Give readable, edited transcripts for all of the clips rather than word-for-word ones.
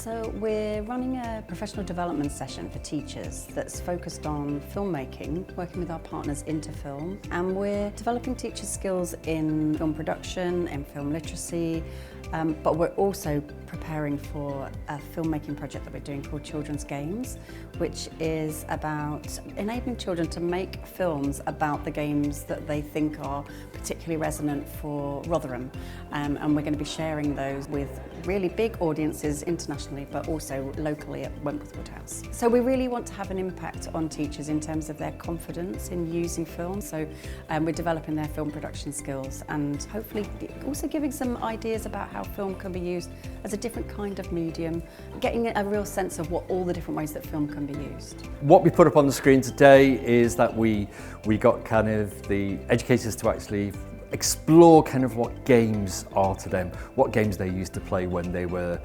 So we're running a professional development session for teachers that's focused on filmmaking, working with our partners Into Film, and we're developing teachers' skills in film production, in film literacy, but we're also preparing for a filmmaking project that we're doing called Children's Games, which is about enabling children to make films about the games that they think are particularly resonant for Rotherham. And we're going to be sharing those with really big audiences internationally, but also locally at Wentworth Woodhouse. So we really want to have an impact on teachers in terms of their confidence in using film. So we're developing their film production skills and hopefully also giving some ideas about how film can be used as a different kind of medium, getting a real sense of what all the different ways that film can be used. What we put up on the screen today is that we got kind of the educators to actually explore kind of what games are to them, what games they used to play when they were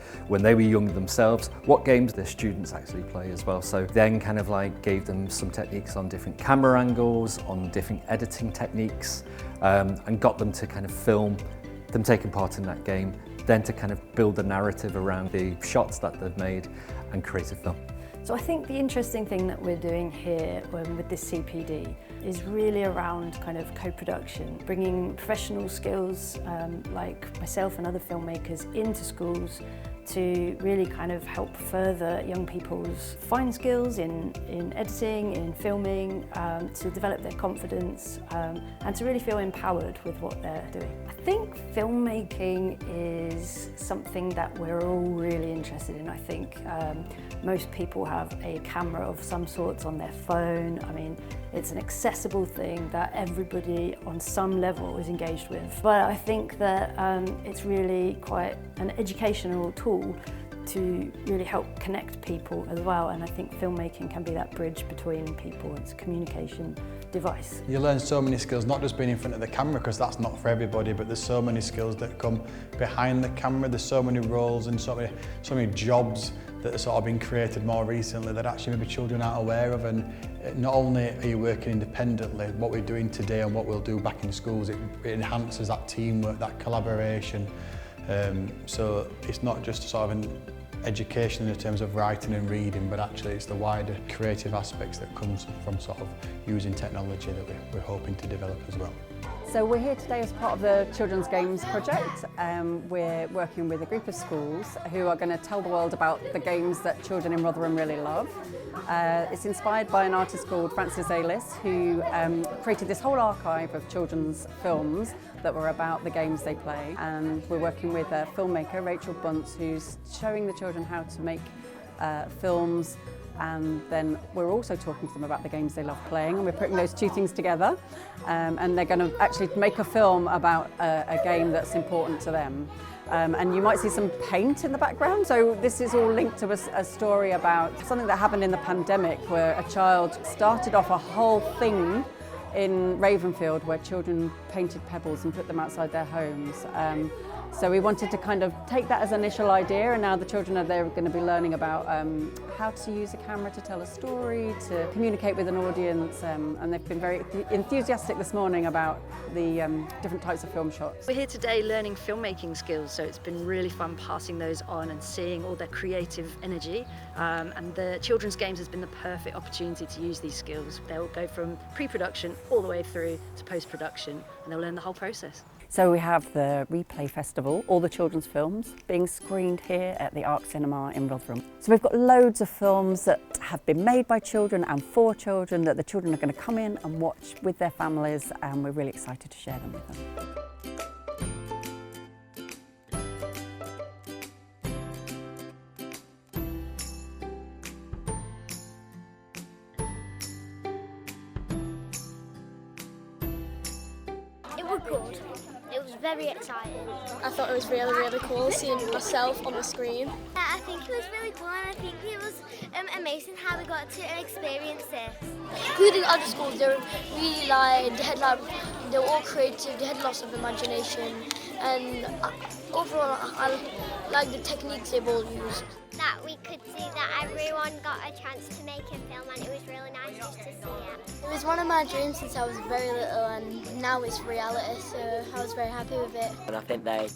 young themselves, what games their students actually play as well. So then kind of like gave them some techniques on different camera angles, on different editing techniques, and got them to kind of film them taking part in that game, then to kind of build a narrative around the shots that they've made and create a film. So I think the interesting thing that we're doing here with this CPD is really around kind of co-production, bringing professional skills like myself and other filmmakers into schools to really kind of help further young people's fine skills in editing, in filming, to develop their confidence and to really feel empowered with what they're doing. I think filmmaking is something that we're all really interested in. I think most people have a camera of some sorts on their phone. I mean, it's an accessible thing that everybody on some level is engaged with. But I think that it's really quite an educational tool to really help connect people as well, and I think filmmaking can be that bridge between people. It's a communication device. You learn so many skills, not just being in front of the camera, because that's not for everybody, but there's so many skills that come behind the camera. There's so many roles and so many jobs that have sort of been created more recently that actually maybe children aren't aware of. And not only are you working independently, what we're doing today and what we'll do back in schools, it enhances that teamwork, that collaboration. So it's not just sort of an education in terms of writing and reading, but actually it's the wider creative aspects that comes from sort of using technology that we're hoping to develop as well. So we're here today as part of the Children's Games project. We're working with a group of schools who are going to tell the world about the games that children in Rotherham really love. It's inspired by an artist called Alÿs, who created this whole archive of children's films that were about the games they play. And we're working with a filmmaker, Rachel Bunce, who's showing the children how to make films. And then we're also talking to them about the games they love playing, and we're putting those two things together. And they're going to actually make a film about a game that's important to them. And you might see some paint in the background. So this is all linked to a story about something that happened in the pandemic, where a child started off a whole thing in Ravenfield where children painted pebbles and put them outside their homes. So we wanted to kind of take that as an initial idea, and now the children are there going to be learning about how to use a camera to tell a story, to communicate with an audience, and they've been very enthusiastic this morning about the different types of film shots. We're here today learning filmmaking skills, so it's been really fun passing those on and seeing all their creative energy, and the Children's Games has been the perfect opportunity to use these skills. They'll go from pre-production all the way through to post-production, and they'll learn the whole process. So we have the Replay Festival, all the children's films being screened here at the Arc Cinema in Rotherham. So we've got loads of films that have been made by children and for children that the children are going to come in and watch with their families, and we're really excited to share them with them. It was good. It was very exciting. I thought it was really, really cool seeing myself on the screen. I think it was really cool, and I think it was amazing how we got to experience this. Including other schools, they were really they were all creative, they had lots of imagination, and overall I like the techniques they've all used. That we could see that everyone got a chance to make a film, and it was really nice just to see it. It was one of my dreams since I was very little, and now it's reality, so I was very happy with it. And I think they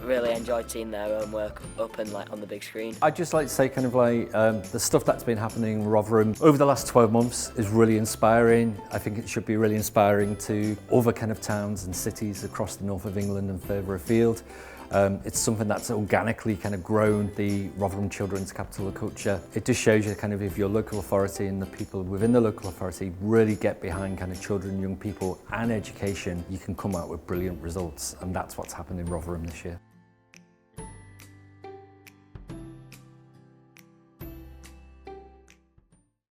really enjoyed seeing their own work up and like on the big screen. I'd just like to say kind of like the stuff that's been happening in Rotherham over the last 12 months is really inspiring. I think it should be really inspiring to other kind of towns and cities across the north of England and further afield. It's something that's organically kind of grown the Rotherham Children's Capital of Culture. It just shows you kind of if your local authority and the people within the local authority really get behind kind of children, young people and education, you can come out with brilliant results, and that's what's happened in Rotherham this year.